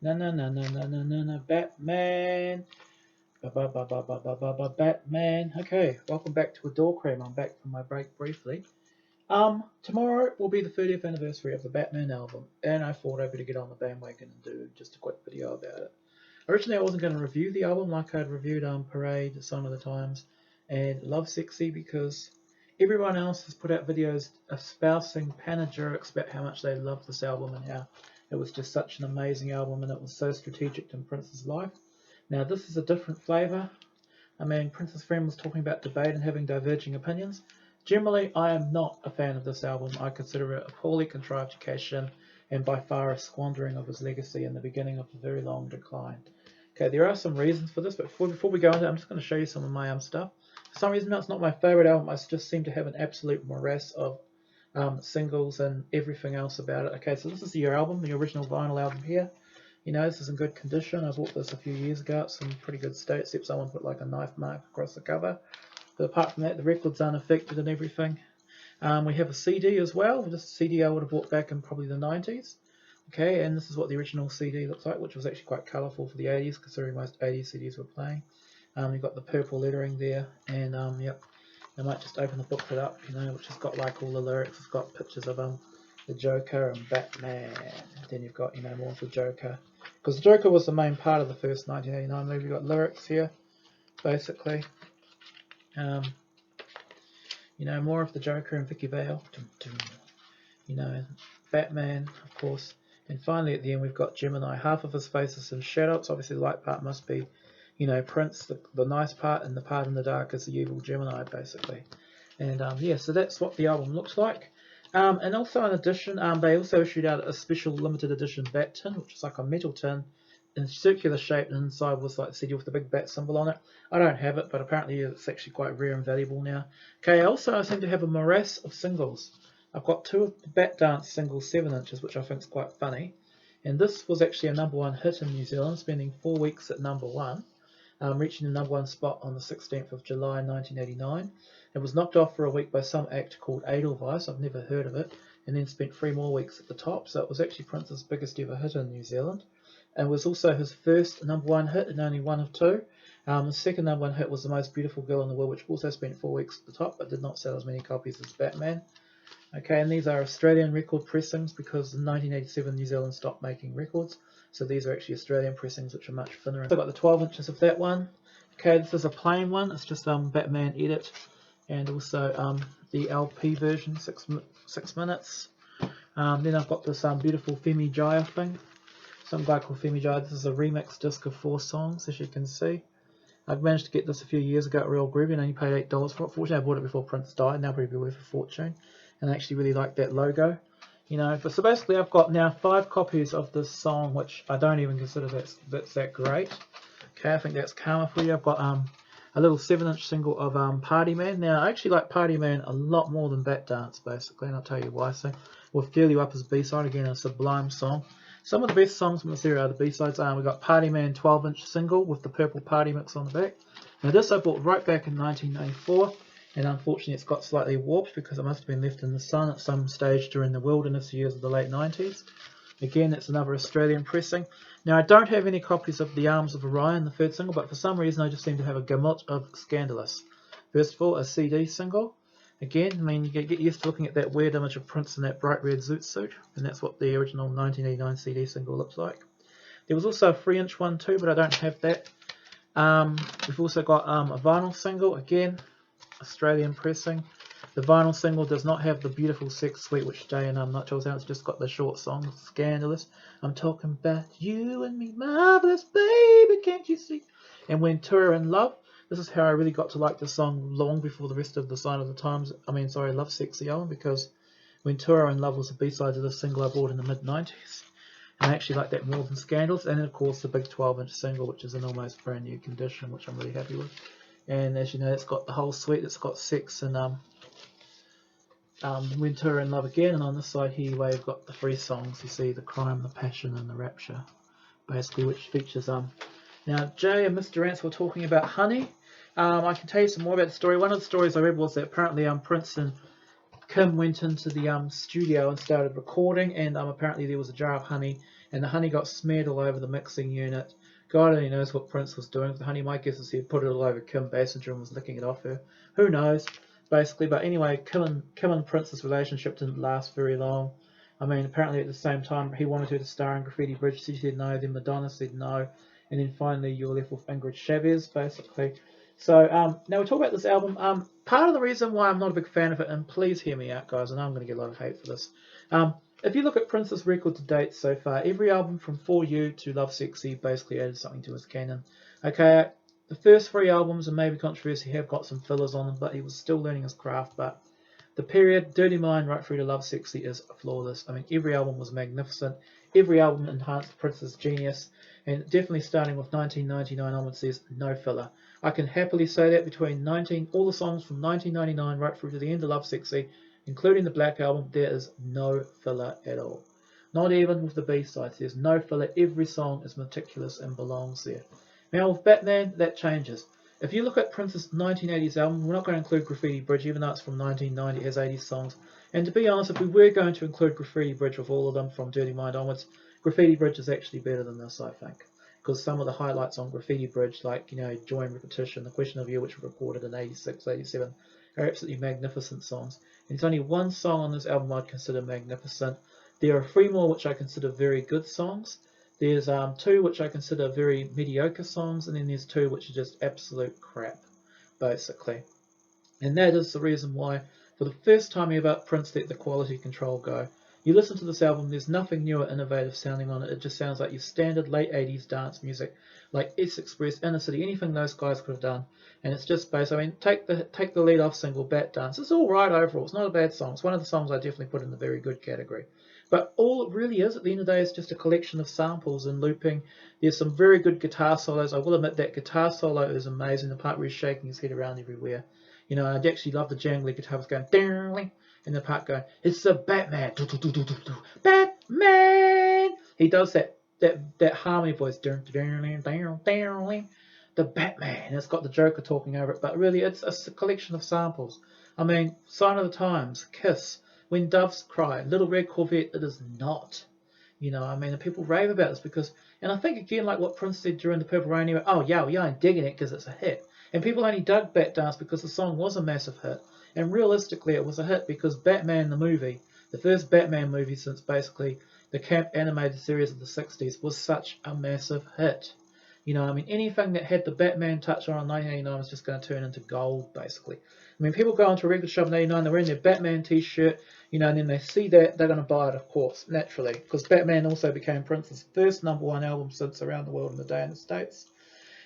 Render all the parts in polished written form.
Batman. Batman. Okay, welcome back to Adore Cream. I'm back from my break briefly. Tomorrow will be the 30th anniversary of the Batman album, and I thought I'd better get on the bandwagon and do just a quick video about it. Originally, I wasn't going to review the album like I'd reviewed Parade, Song of the Times, and Love Sexy because everyone else has put out videos espousing panegyrics about how much they loved this album and how it was just such an amazing album and it was so strategic in Prince's life. Now, this is a different flavour. I mean, Prince's friend was talking about debate and having diverging opinions. Generally, I am not a fan of this album. I consider it a poorly contrived occasion and by far a squandering of his legacy and the beginning of a very long decline. Okay, there are some reasons for this, but before we go into it, I'm just going to show you some of my stuff. For some reason, it's not my favourite album. I just seem to have an absolute morass of singles and everything else about it. Okay, so this is the album, the original vinyl album here. You know, this is in good condition. I bought this a few years ago. It's in pretty good state, except someone put like a knife mark across the cover. But apart from that, the record's unaffected and everything. We have a CD as well. This CD I would have bought back in probably the 90s. Okay, and this is what the original CD looks like, which was actually quite colourful for the 80s, considering most 80s CDs were playing. You've got the purple lettering there, and yep, I might just open the booklet up, you know, which has got like all the lyrics. It's got pictures of the Joker and Batman. Then you've got, you know, more of the Joker, because the Joker was the main part of the first 1989 movie. You've got lyrics here, basically. You know, more of the Joker and Vicky Vale. You know, Batman, of course. And finally, at the end, we've got Gemini. Half of his face is in shadow. It's obviously the light part must be, you know, Prince, the nice part, and the part in the dark is the evil Gemini, basically. And yeah, so that's what the album looks like. And also in addition, they also issued out a special limited edition bat tin, which is like a metal tin in circular shape, and inside was like the CD with the big bat symbol on it. I don't have it, but apparently it's actually quite rare and valuable now. Okay, also I seem to have a morass of singles. I've got two of the Bat Dance singles, 7 inches, which I think is quite funny. And this was actually a #1 hit in New Zealand, spending 4 weeks at #1, reaching the #1 spot on the 16th of July 1989. It was knocked off for a week by some act called Edelweiss, I've never heard of it, and then spent 3 more weeks at the top, so it was actually Prince's biggest ever hit in New Zealand. And was also his first #1 hit and only one of two. The second #1 hit was The Most Beautiful Girl in the World, which also spent 4 weeks at the top, but did not sell as many copies as Batman. Okay, and these are Australian record pressings because in 1987 New Zealand stopped making records, so these are actually Australian pressings, which are much thinner. I've got the 12 inches of that one. Okay, this is a plain one. It's just Batman Edit, and also the LP version, 6 minutes. Then I've got this beautiful Femi Jaya thing. Some guy called Femi Jaya. This is a remix disc of 4 songs, as you can see. I've managed to get this a few years ago at Real Groovy and only paid $8 for it. Fortunately, I bought it before Prince died. Now probably worth a fortune. And I actually really like that logo. You know, but so basically I've got now 5 copies of this song, which I don't even consider that's that great. Okay, I think that's karma for you. I've got a little 7-inch single of Party Man. Now, I actually like Party Man a lot more than Bat Dance, basically, and I'll tell you why. So, we'll Feel You Up as B-side, again, a sublime song. Some of the best songs from the series are the B-sides. We've got Party Man 12-inch single with the purple party mix on the back. Now, this I bought right back in 1994, and unfortunately it's got slightly warped because it must have been left in the sun at some stage during the wilderness years of the late 90s. Again, it's another Australian pressing. Now, I don't have any copies of The Arms of Orion, the third single, but for some reason I just seem to have a gamut of Scandalous. First of all, a CD single. Again, I mean, you get used to looking at that weird image of Prince in that bright red zoot suit, and that's what the original 1989 CD single looks like. There was also a 3-inch one too, but I don't have that. We've also got a vinyl single, again, Australian pressing. The vinyl single does not have the beautiful Sex Suite, which Jay and Nutshell's out. It's just got the short song, Scandalous. I'm talking about you and me, marvelous baby, can't you see? And When Tour in Love. This is how I really got to like the song long before the rest of the Sign of the Times. Love Sexy album, because When Tour in Love was the B-side of the single I bought in the mid-90s. And I actually like that more than Scandals. And then, of course, the big 12-inch single, which is in almost brand new condition, which I'm really happy with. And as you know, it's got the whole suite. It's got Sex and When Tour in Love again. And on this side here, you've got the 3 songs. You see the Crime, the Passion, and the Rapture, basically, which features Now, Jay and Mr. Ants were talking about Honey. I can tell you some more about the story. One of the stories I read was that apparently Prince and Kim went into the studio and started recording, and apparently there was a jar of honey, and the honey got smeared all over the mixing unit. God only knows what Prince was doing with the honey. My guess is he had put it all over Kim Basinger and was licking it off her. Who knows, basically. But anyway, Kim and Prince's relationship didn't last very long. I mean, apparently at the same time he wanted her to star in Graffiti Bridge. She said no. Then Madonna said no, and then finally you're left with Ingrid Chavez, basically. So now we talk about this album. Part of the reason why I'm not a big fan of it, and please hear me out, guys, and I'm going to get a lot of hate for this. If you look at Prince's record to date so far, every album from For You to Love Sexy basically added something to his canon. Okay, the first 3 albums, and maybe Controversy, have got some fillers on them, but he was still learning his craft. But the period, Dirty Mind right through to Love Sexy, is flawless. I mean, every album was magnificent. Every album enhanced Prince's genius, and definitely starting with 1999 onwards, there's no filler. I can happily say that between all the songs from 1999 right through to the end of Love Sexy, including the Black Album, there is no filler at all. Not even with the B-sides, there's no filler. Every song is meticulous and belongs there. Now with Batman, that changes. If you look at Prince's 1980s album, we're not going to include Graffiti Bridge, even though it's from 1990, it has 80 songs. And to be honest, if we were going to include Graffiti Bridge with all of them from Dirty Mind onwards, Graffiti Bridge is actually better than this, I think. Because some of the highlights on Graffiti Bridge, like, Joy and Repetition, The Question of You, which were recorded in 86, 87, are absolutely magnificent songs. And there's only one song on this album I'd consider magnificent. There are 3 more which I consider very good songs. There's 2 which I consider very mediocre songs, and then there's 2 which are just absolute crap, basically. And that is the reason why, for the first time ever, Prince let the quality control go. You listen to this album, there's nothing new or innovative sounding on it. It just sounds like your standard late 80s dance music, like S Express, Inner City, anything those guys could have done. And it's just based, I mean, take the lead off single, Bat Dance. It's all right overall. It's not a bad song. It's one of the songs I definitely put in the very good category. But all it really is at the end of the day is just a collection of samples and looping. There's some very good guitar solos. I will admit that guitar solo is amazing. The part where he's shaking his head around everywhere. I'd actually love the jangly guitar was going, and the part going, it's the Batman, Batman. He does that harmony voice, the Batman, and it's got the Joker talking over it. But really, it's a collection of samples. I mean, Sign of the Times, Kiss, When Doves Cry, Little Red Corvette. It is not. And people rave about this because, and I think again, like what Prince said during the Purple Rain era, oh yeah, I'm digging it because it's a hit. And people only dug Bat Dance because the song was a massive hit. And realistically, it was a hit because Batman the movie, the first Batman movie since basically the camp animated series of the 60s, was such a massive hit. Anything that had the Batman touch on in 1989 was just going to turn into gold, basically. People go onto a record shop in 89, they're wearing their Batman t-shirt, and then they see that, they're going to buy it, of course, naturally. Because Batman also became Prince's first #1 album since Around the World in the Day in the States.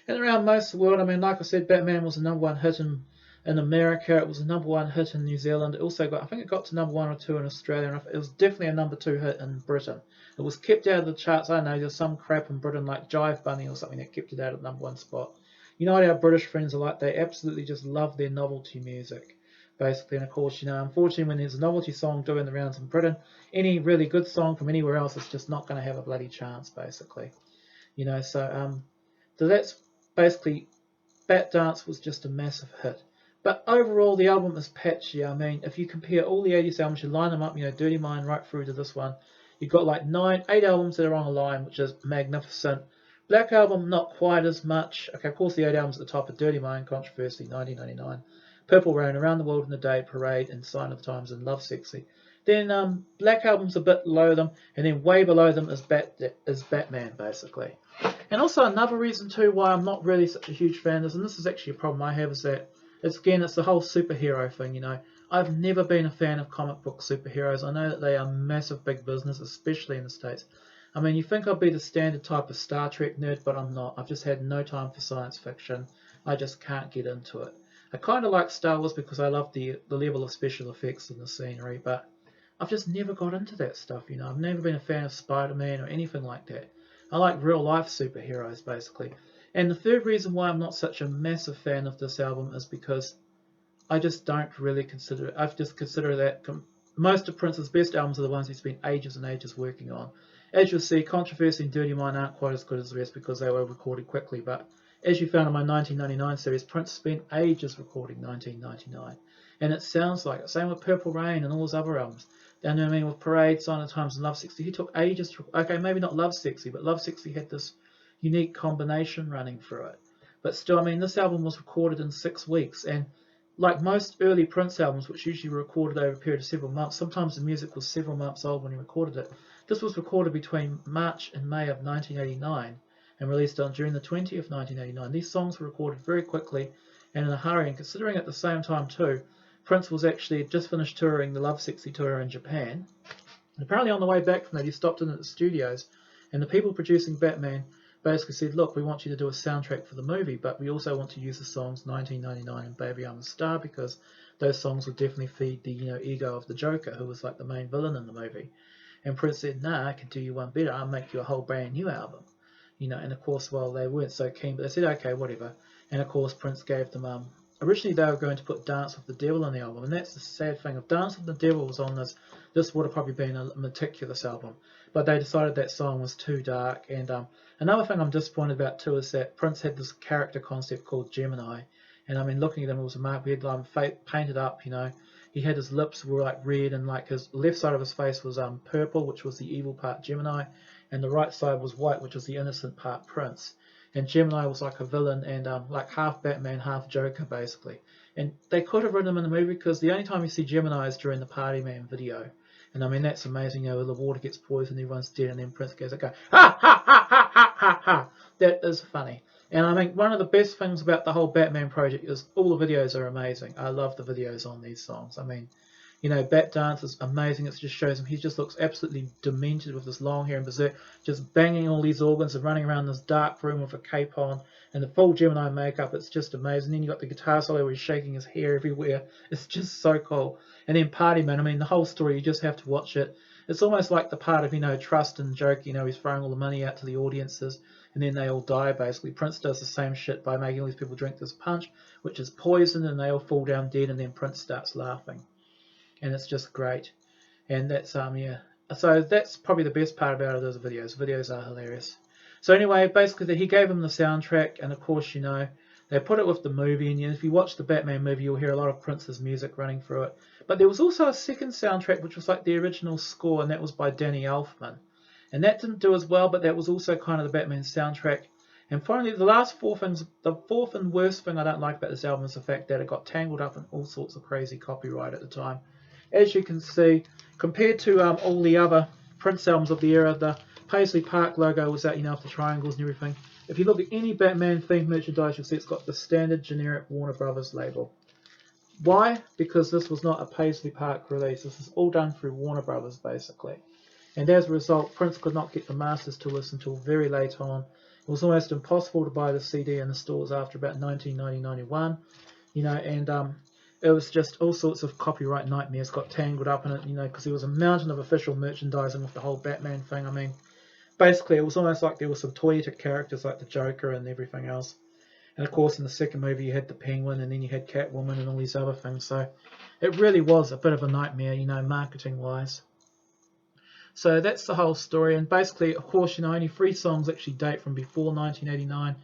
And around most of the world, like I said, Batman was a #1 hit in America. It was a #1 hit in New Zealand. It also got, I think it got to #1 or 2 in Australia. And it was definitely a #2 hit in Britain. It was kept out of the charts. I don't know, there's some crap in Britain like Jive Bunny or something that kept it out of the #1 spot. You know what our British friends are like? They absolutely just love their novelty music, basically. And of course, unfortunately, when there's a novelty song doing the rounds in Britain, any really good song from anywhere else is just not going to have a bloody chance, basically. So that's basically, Bat Dance was just a massive hit. But overall, the album is patchy. If you compare all the 80s albums, you line them up, Dirty Mind right through to this one, you've got like 8 albums that are on a line, which is magnificent. Black Album, not quite as much. Okay, of course, the 8 albums at the top are Dirty Mind, Controversy, 1999, Purple Rain, Around the World in a Day, Parade, and Sign of the Times, and Love Sexy. Then Black Album's a bit below them, and then way below them is Batman, basically. And also another reason too why I'm not really such a huge fan of this, and this is actually a problem I have, is that it's the whole superhero thing. I've never been a fan of comic book superheroes. I know that they are massive big business, especially in the States. You think I'd be the standard type of Star Trek nerd, but I'm not. I've just had no time for science fiction. I just can't get into it. I kind of like Star Wars because I love the level of special effects and the scenery, but I've just never got into that stuff. I've never been a fan of Spider-Man or anything like that. I like real-life superheroes, basically. And the third reason why I'm not such a massive fan of this album is because I just don't really consider it. I've just considered that most of Prince's best albums are the ones he's spent ages and ages working on. As you'll see, Controversy and Dirty Mind aren't quite as good as the rest because they were recorded quickly, but as you found in my 1999 series, Prince spent ages recording 1999, and it sounds like it. Same with Purple Rain and all his other albums. And I mean, with Parade, Sign of the Times, and Love Sexy, he took ages to. Okay, maybe not Love Sexy, but Love Sexy had this unique combination running through it. But still, I mean, this album was recorded in 6 weeks, and like most early Prince albums, which usually were recorded over a period of several months, sometimes the music was several months old when he recorded it. This was recorded between March and May of 1989 and released on June the 20th of 1989. These songs were recorded very quickly and in a hurry, and considering at the same time too, Prince was actually just finished touring the Love Sexy tour in Japan. And apparently on the way back from that, he stopped in at the studios, and the people producing Batman basically said, look, we want you to do a soundtrack for the movie, but we also want to use the songs 1999 and Baby I'm a Star, because those songs would definitely feed the ego of the Joker, who was like the main villain in the movie. And Prince said, nah, I can do you one better. I'll make you a whole brand new album. And of course, well, they weren't so keen, but they said, okay, whatever. And of course, Prince gave them, originally they were going to put Dance with the Devil on the album, and that's the sad thing. If Dance with the Devil was on this would have probably been a meticulous album. But they decided that song was too dark. And another thing I'm disappointed about too is that Prince had this character concept called Gemini. And I mean, looking at him, it was a mark. We had painted up, He had his lips were like red, and like his left side of his face was purple, which was the evil part Gemini, and the right side was white, which was the innocent part Prince. And Gemini was like a villain and like half Batman, half Joker basically. And they could have written him in the movie, because the only time you see Gemini is during the Party Man video. And I mean, that's amazing, the water gets poisoned, everyone's dead, and then Prince goes, okay, ha, ha, ha, ha, ha, ha, ha. That is funny. And I think one of the best things about the whole Batman project is all the videos are amazing. I love the videos on these songs. I mean, Bat Dance is amazing. It just shows him, he just looks absolutely demented with his long hair and berserk, just banging all these organs and running around this dark room with a cape on and the full Gemini makeup. It's just amazing. Then you got the guitar solo where he's shaking his hair everywhere. It's just so cool. And then Party Man, I mean, the whole story, you just have to watch it. It's almost like the part of, trust and joke, he's throwing all the money out to the audiences and then they all die basically. Prince does the same shit by making all these people drink this punch, which is poison, and they all fall down dead, and then Prince starts laughing. And it's just great. And that's yeah. So that's probably the best part about it, those videos. The videos are hilarious. So anyway, basically he gave him the soundtrack, and of course, they put it with the movie, and if you watch the Batman movie, you'll hear a lot of Prince's music running through it. But there was also a second soundtrack, which was like the original score, and that was by Danny Elfman. And that didn't do as well, but that was also kind of the Batman soundtrack. And finally, the fourth and worst thing I don't like about this album is the fact that it got tangled up in all sorts of crazy copyright at the time. As you can see, compared to all the other Prince albums of the era, the Paisley Park logo was out, with the triangles and everything. If you look at any Batman themed merchandise, you'll see it's got the standard generic Warner Brothers label. Why? Because this was not a Paisley Park release. This is all done through Warner Brothers, basically. And as a result, Prince could not get the masters to us until very late on. It was almost impossible to buy the CD in the stores after about 1990-91, and it was just all sorts of copyright nightmares got tangled up in it, because there was a mountain of official merchandising with the whole Batman thing. I mean, basically, it was almost like there were some toyetic characters like the Joker and everything else. And of course, in the second movie, you had the Penguin, and then you had Catwoman and all these other things. So it really was a bit of a nightmare, marketing-wise. So that's the whole story. And basically, of course, only 3 songs actually date from before 1989.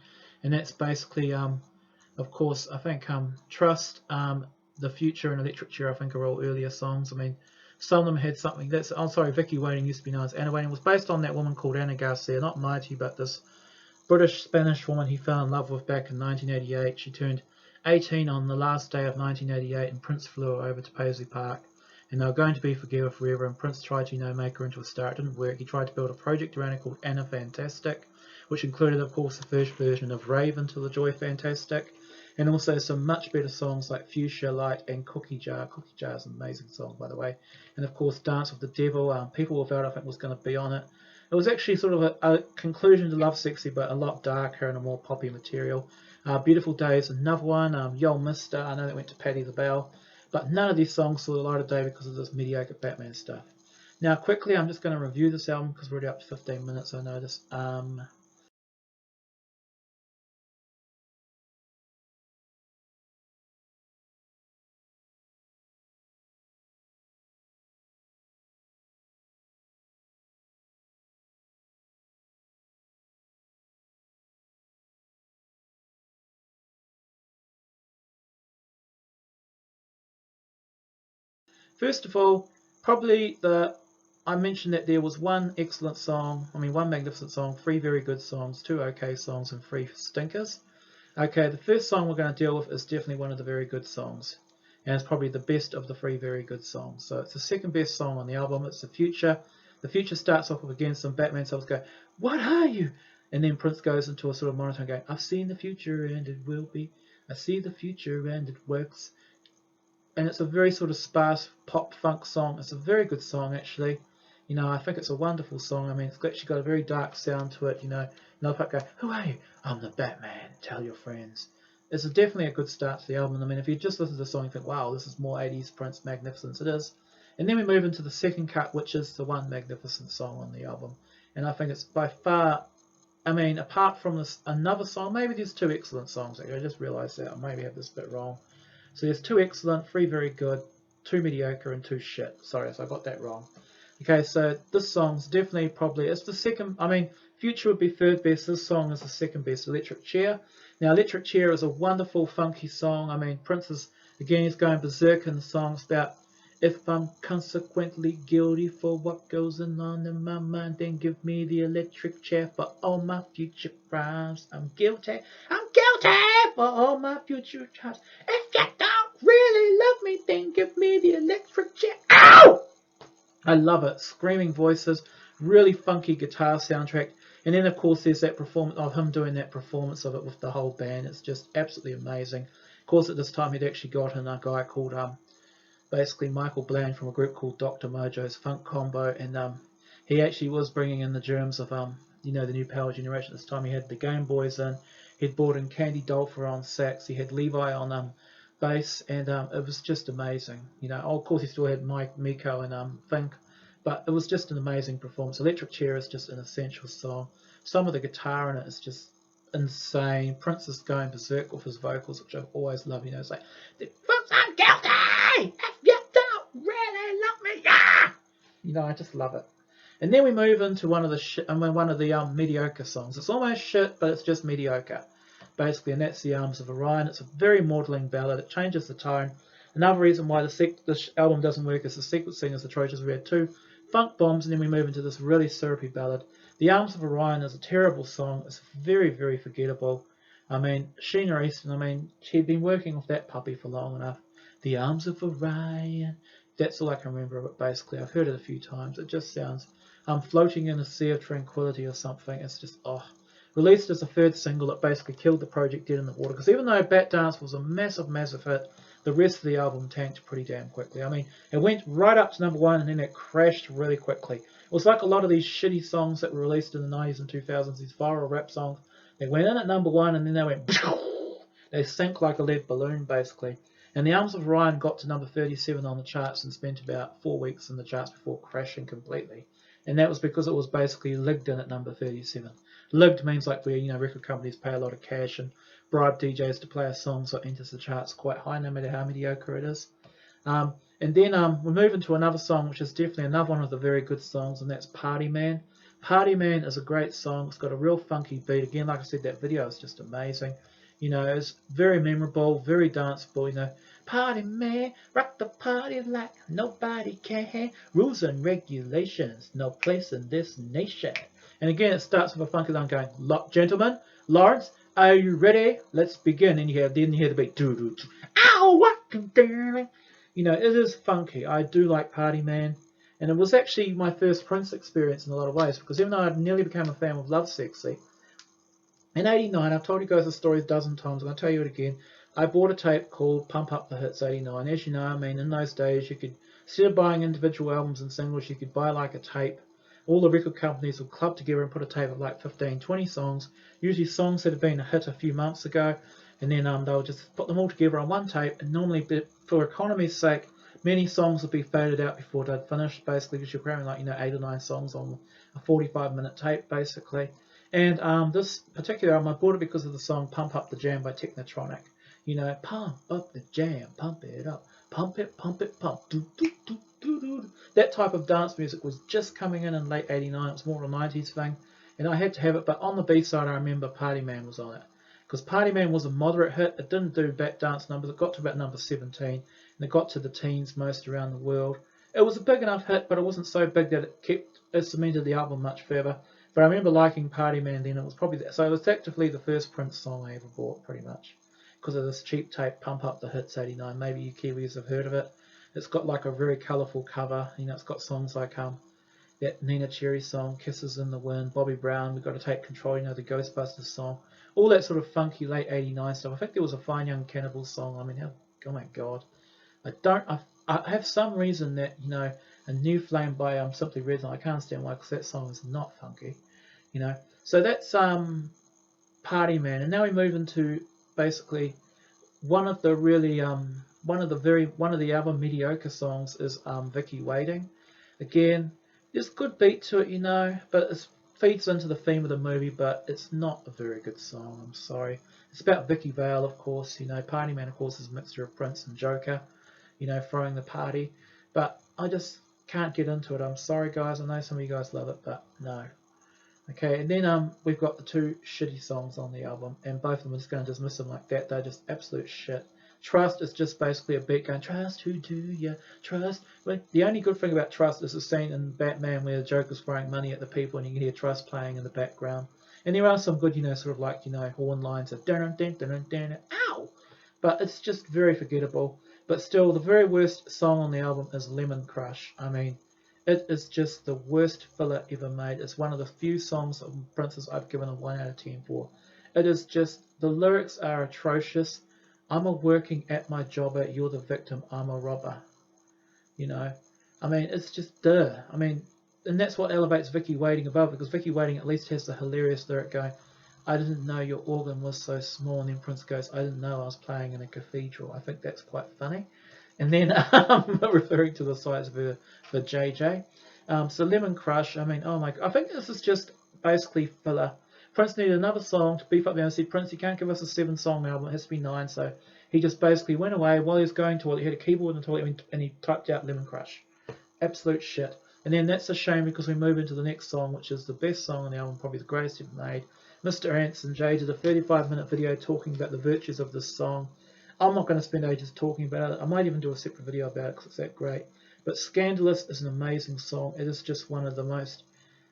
And that's basically, of course, I think Trust, The Future, and Electric Chair, I think, are all earlier songs. I mean, some of them had something. Vicky Waiting used to be known as Anna Waiting. It was based on that woman called Anna Garcia, not Mighty, but this British-Spanish woman he fell in love with back in 1988. She turned 18 on the last day of 1988, and Prince flew her over to Paisley Park. And they were going to be together forever, and Prince tried to, make her into a star. It didn't work. He tried to build a project around it called Anna Fantastic, which included, of course, the first version of Raven to the Joy Fantastic, and also some much better songs like Fuchsia Light and Cookie Jar. Cookie Jar is an amazing song, by the way. And, of course, Dance with the Devil. People Without, I think, was going to be on it. It was actually sort of a conclusion to Love Sexy, but a lot darker and a more poppy material. Beautiful Days, another one. Yo Mister, I know that went to Patti LaBelle. But none of these songs saw the light of day because of this mediocre Batman stuff. Now, quickly, I'm just going to review this album because we're already up to 15 minutes, I noticed. First of all, probably I mentioned that there was one excellent song, one magnificent song, 3 very good songs, 2 okay songs, and 3 stinkers. Okay, the first song we're going to deal with is definitely one of the very good songs, and it's probably the best of the 3 very good songs. So it's the second best song on the album. It's The Future. The Future starts off with, again, some Batman songs go, "What are you?" And then Prince goes into a sort of monotone going, "I've seen the future and it will be. I see the future and it works." And it's a very sort of sparse pop funk song. It's a very good song, actually. I think it's a wonderful song. It's actually got a very dark sound to it. Another part go, "Who are you?" "I'm the Batman. Tell your friends." It's definitely a good start to the album. If you just listen to the song, you think, wow, this is more 80s Prince magnificence. It is. And then we move into the second cut, which is the one magnificent song on the album. And I think it's by far, apart from this another song, maybe there's 2 excellent songs. I just realised that. I maybe have this bit wrong. So there's 2 excellent, 3 very good, 2 mediocre, and 2 shit. Sorry, so I got that wrong. Okay, so this song's definitely it's the second, Future would be third best. This song is the second best, Electric Chair. Now, Electric Chair is a wonderful, funky song. Prince is, again, he's going berserk in the song. It's about, if I'm consequently guilty for what goes on in my mind, then give me the electric chair for all my future crimes. I'm guilty for all my future crimes. If you don't really love me, then give me the electric chair. Ow! I love it. Screaming voices, really funky guitar soundtrack. And then, of course, there's that performance of him doing that performance of it with the whole band. It's just absolutely amazing. Of course, at this time, he'd actually gotten a guy called basically Michael Bland from a group called Dr. Mojo's Funk Combo, and he actually was bringing in the germs of the new Power Generation. At this time, he had the Game Boys in, he'd brought in Candy Dolfer on sax, he had Levi on bass, and it was just amazing. Of course, he still had Mike, Miko, and Fink, but it was just an amazing performance. Electric Chair is just an essential song. Some of the guitar in it is just insane. Prince is going berserk with his vocals, which I've always loved. It's like, "I'm guilty! If you don't really love me, yeah!" I just love it. And then we move into one of the mediocre songs. It's almost shit, but it's just mediocre, basically, and that's The Arms of Orion. It's a very maudlin ballad. It changes the tone. Another reason why this album doesn't work is the sequencing is atrocious. We had 2 funk bombs, and then we move into this really syrupy ballad. The Arms of Orion is a terrible song. It's very, very forgettable. Sheena Easton, she'd been working with that puppy for long enough. The Arms of Orion. That's all I can remember of it, basically. I've heard it a few times. It just sounds, floating in a sea of tranquility or something. It's just, Released as a 3rd single, it basically killed the project dead in the water. Because even though Bat Dance was a massive, massive hit, the rest of the album tanked pretty damn quickly. It went right up to number 1 and then it crashed really quickly. It was like a lot of these shitty songs that were released in the 90s and 2000s, these viral rap songs. They went in at number 1 and then they went, they sank like a lead balloon, basically. And The Arms of Orion got to number 37 on the charts and spent about 4 weeks in the charts before crashing completely. And that was because it was basically ligged in at number 37. Ligged means like where, record companies pay a lot of cash and bribe DJs to play a song so it enters the charts quite high, no matter how mediocre it is. And then we move into another song, which is definitely another one of the very good songs, and that's Party Man. Party Man is a great song. It's got a real funky beat. Again, like I said, that video is just amazing. It's very memorable, very danceable. Party man, rock the party like nobody can. Rules and regulations, no place in this nation. And again, it starts with a funky line going, "Gentlemen, Lawrence, are you ready? Let's begin." And you hear the beat. Ow, what? It is funky. I do like Party Man. And it was actually my first Prince experience in a lot of ways, because even though I nearly became a fan of Lovesexy, in '89, I've told you guys the story a dozen times, and I'll tell you it again. I bought a tape called Pump Up the Hits '89. As you know, in those days, you could, instead of buying individual albums and singles, you could buy like a tape. All the record companies would club together and put a tape of like 15, 20 songs, usually songs that had been a hit a few months ago, and then they'll just put them all together on one tape, and normally, for economy's sake, many songs would be faded out before they'd finished, basically, because you're cramming like 8 or 9 songs on a 45-minute tape, basically. And this particular album, I bought it because of the song Pump Up the Jam by Technotronic. Pump up the jam, pump it up, pump it, pump. Do, do, do, do, do. That type of dance music was just coming in late '89. It was more of a 90s thing, and I had to have it. But on the B-side, I remember Party Man was on it, because Party Man was a moderate hit. It didn't do back dance numbers. It got to about number 17, and it got to the teens most around the world. It was a big enough hit, but it wasn't so big that it cemented the album much further. But I remember liking Party Man then. It was probably so it was effectively the first Prince song I ever bought, pretty much, because of this cheap tape, Pump Up the Hits '89. Maybe you Kiwis have heard of it. It's got like a very colourful cover. It's got songs like that Nina Cherry song, Kisses in the Wind, Bobby Brown, We've Got to Take Control, the Ghostbusters song, all that sort of funky late '89 stuff. I think there was a Fine Young Cannibal song. I mean, oh my God, I have some reason that a New Flame by Simply Red. I can't stand why, because that song is not funky, So that's Party Man, and now we move into basically one of the really one of the other mediocre songs is Vicky Waiting. Again, there's a good beat to it, but it feeds into the theme of the movie, but it's not a very good song. I'm sorry. It's about Vicky Vale, of course. Party Man, of course, is a mixture of Prince and Joker. Throwing the party, but I just can't get into it. I'm sorry, guys. I know some of you guys love it, but no. Okay, and then we've got the two shitty songs on the album, and both of them are just going to dismiss them like that. They're just absolute shit. Trust is just basically a beat going, trust, who do you trust? Well, the only good thing about Trust is the scene in Batman where the Joker's throwing money at the people and you can hear Trust playing in the background. And there are some good, sort of like, horn lines of dun dun dun dun, ow! But it's just very forgettable. But still, the very worst song on the album is Lemon Crush. I mean, it is just the worst filler ever made. It's one of the few songs of Prince's I've given a 1 out of 10 for. It is just, the lyrics are atrocious. I'm a working at my jobber, you're the victim, I'm a robber. I mean, it's just duh. I mean, and that's what elevates Vicky Waiting above, because Vicky Waiting at least has the hilarious lyric going, I didn't know your organ was so small, and then Prince goes, I didn't know I was playing in a cathedral. I think that's quite funny. And then referring to the size of her JJ. So Lemon Crush, I mean, oh my God, I think this is just basically filler. Prince needed another song to beef up the MC. Prince, you can't give us a 7-song album, it has to be 9, so he just basically went away while he was going to toilet. He had a keyboard in the toilet and he typed out Lemon Crush. Absolute shit. And then that's a shame, because we move into the next song, which is the best song on the album, probably the greatest ever made. Mr. Ants and Jay did a 35-minute video talking about the virtues of this song. I'm not going to spend ages talking about it. I might even do a separate video about it because it's that great. But Scandalous is an amazing song. It is just one of the most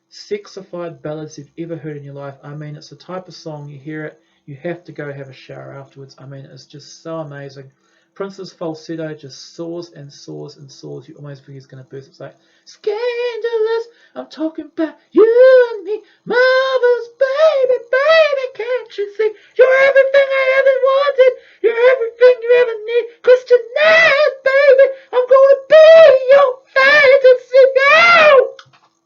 sexified ballads you've ever heard in your life. I mean, it's the type of song, you hear it, you have to go have a shower afterwards. I mean, it's just so amazing. Prince's falsetto just soars and soars and soars. You almost think he's going to burst. It's like, scandalous, I'm talking about you and me, marvelous baby, baby, can't you see? You're everything I ever wanted, you're everything you ever need, 'cause tonight, baby, I'm going to be your fantasy. No!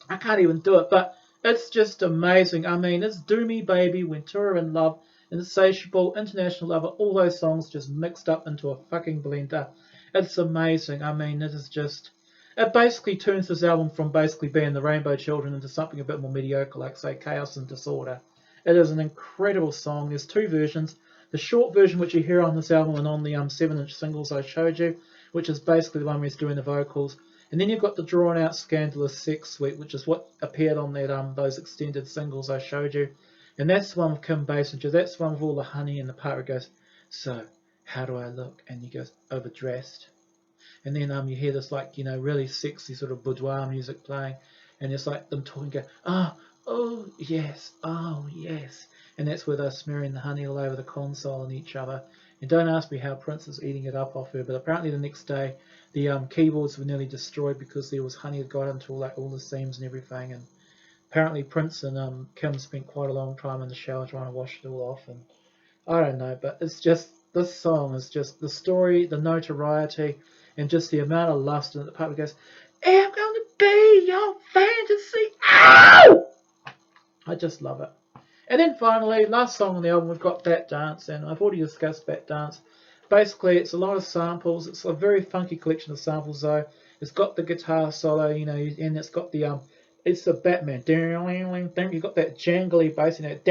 I can't even do it, but it's just amazing. I mean, it's Do Me Baby, Ventura in Love, Insatiable, International Lover, all those songs just mixed up into a fucking blender. It's amazing. I mean, it is just, it basically turns this album from basically being the Rainbow Children into something a bit more mediocre, like say Chaos and Disorder. It is an incredible song. There's 2 versions. The short version, which you hear on this album and on the 7-inch singles I showed you, which is basically the one where he's doing the vocals. And then you've got the drawn out Scandalous Sex Suite, which is what appeared on that those extended singles I showed you. And that's the one with Kim Basinger. That's the one with all the honey and the part where it goes, so, how do I look? And he goes, overdressed. And then you hear this like, really sexy sort of boudoir music playing. And it's like them talking, go, oh, yes, oh, yes. And that's where they're smearing the honey all over the console and each other. And don't ask me how Prince is eating it up off her, but apparently the next day the keyboards were nearly destroyed because there was honey that got into all the seams and everything. And apparently Prince and Kim spent quite a long time in the shower trying to wash it all off. And I don't know, but it's just, this song is just the story, the notoriety, and just the amount of lust. And the part where it goes, I'm going to be your fantasy. Ow! I just love it. And then finally, last song on the album, we've got Bat Dance, and I've already discussed Bat Dance. Basically, it's a lot of samples. It's a very funky collection of samples, though. It's got the guitar solo, and it's got the it's the Batman. You've got that jangly bass in it.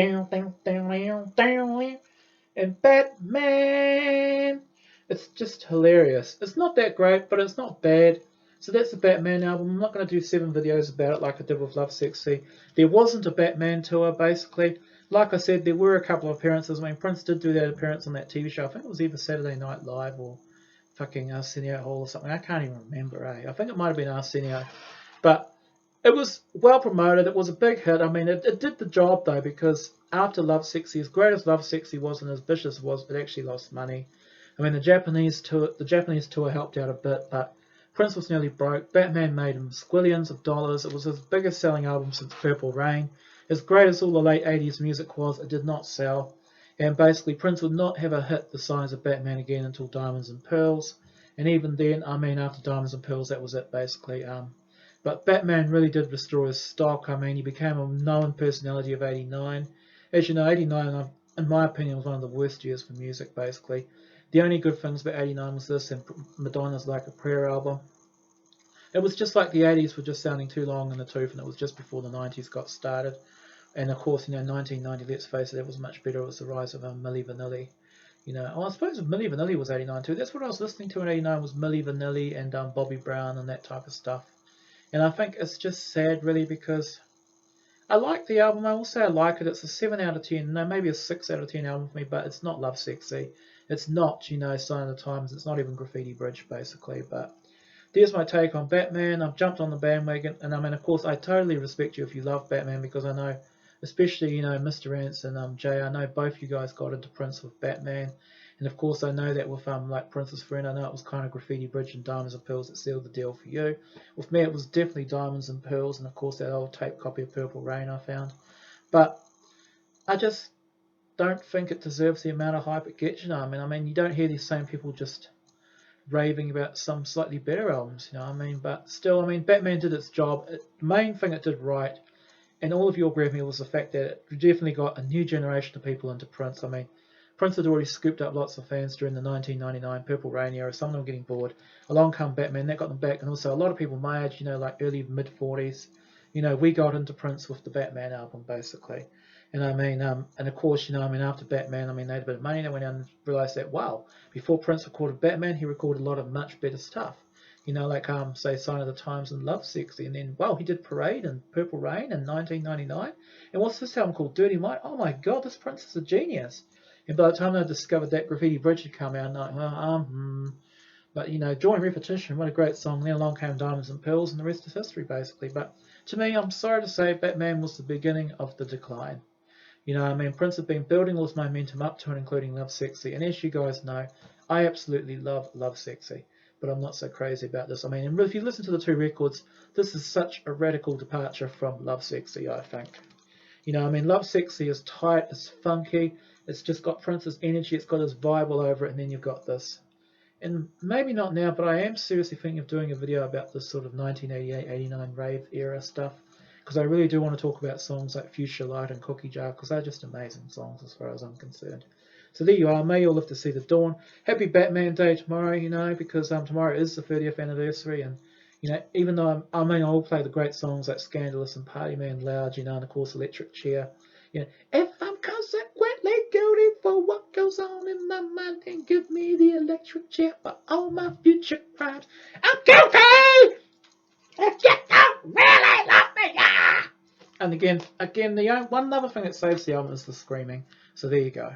And Batman. It's just hilarious. It's not that great, but it's not bad. So that's the Batman album. I'm not going to do 7 videos about it like I did with Love Sexy. There wasn't a Batman tour, basically. Like I said, there were a couple of appearances. I mean, Prince did do that appearance on that TV show. I think it was either Saturday Night Live or fucking Arsenio Hall or something. I can't even remember, I think it might have been Arsenio. But it was well promoted. It was a big hit. I mean, it did the job, though, because after Love Sexy, as great as Love Sexy was and as vicious was, it actually lost money. I mean, the Japanese tour helped out a bit, but Prince was nearly broke. Batman made him squillions of dollars. It was his biggest selling album since Purple Rain. As great as all the late 80s music was, it did not sell. And basically, Prince would not have a hit the size of Batman again until Diamonds and Pearls. And even then, I mean, after Diamonds and Pearls, that was it, basically. But Batman really did restore his stock. I mean, he became a known personality of 89. As you know, 89, in my opinion, was one of the worst years for music, basically. The only good things about 89 was this and Madonna's Like a Prayer album. It was just like the 80s were just sounding too long in the tooth, and it was just before the 90s got started. And of course, 1990, let's face it, it was much better. It was the rise of Milli Vanilli. I suppose Milli Vanilli was 89 too. That's what I was listening to in 89 was Milli Vanilli and Bobby Brown and that type of stuff. And I think it's just sad, really, because I like the album. I will say I like it. It's a 7 out of 10. No, maybe a 6 out of 10 album for me, but it's not Love Sexy. It's not, Sign of the Times. It's not even Graffiti Bridge, basically. But there's my take on Batman. I've jumped on the bandwagon. And I mean, of course, I totally respect you if you love Batman, because I know, especially, Mr. Ants and Jay, I know both you guys got into Prince with Batman. And of course, I know that with like Prince's Friend, I know it was kind of Graffiti Bridge and Diamonds and Pearls that sealed the deal for you. With me, it was definitely Diamonds and Pearls, and of course that old tape copy of Purple Rain I found. But I just don't think it deserves the amount of hype it gets. I mean, you don't hear these same people just raving about some slightly better albums. But still, Batman did its job. The main thing it did right, and all of you agree with me, was the fact that it definitely got a new generation of people into Prince. Prince had already scooped up lots of fans during the 1999 Purple Rain era. Some of them were getting bored. Along come Batman, that got them back. And also a lot of people my age, like early mid-40s, we got into Prince with the Batman album, basically. And and of course, after Batman, they had a bit of money. They went out and realised that, wow, before Prince recorded Batman, he recorded a lot of much better stuff. Like, say, Sign of the Times and Love Sexy. And then, wow, he did Parade and Purple Rain in 1999. And what's this album called? Dirty Mind? Oh my God, this Prince is a genius. And by the time I discovered that Graffiti Bridge had come out, I'm like, But, Joy and Repetition, what a great song. Then along came Diamonds and Pearls, and the rest is history, basically. But to me, I'm sorry to say, Batman was the beginning of the decline. Prince had been building all this momentum up to and including Love Sexy. And as you guys know, I absolutely love Love Sexy. But I'm not so crazy about this. And if you listen to the two records, this is such a radical departure from Love Sexy, I think. Love Sexy is tight, it's funky, it's just got Prince's energy, it's got his vibe all over it, and then you've got this. And maybe not now, but I am seriously thinking of doing a video about this sort of 1988-89 rave era stuff, because I really do want to talk about songs like Fuchsia Light and Cookie Jar, because they're just amazing songs as far as I'm concerned. So there you are, may you all live to see the dawn. Happy Batman Day tomorrow, because tomorrow is the 30th anniversary, and even though I will play the great songs like Scandalous and Party Man Loud, and of course Electric Chair. If I'm consequently guilty for what goes on in my mind, then give me the electric chair for all my future crimes. I'm guilty! If you don't really love me, ah! And again, the one other thing that saves the album is the screaming. So there you go.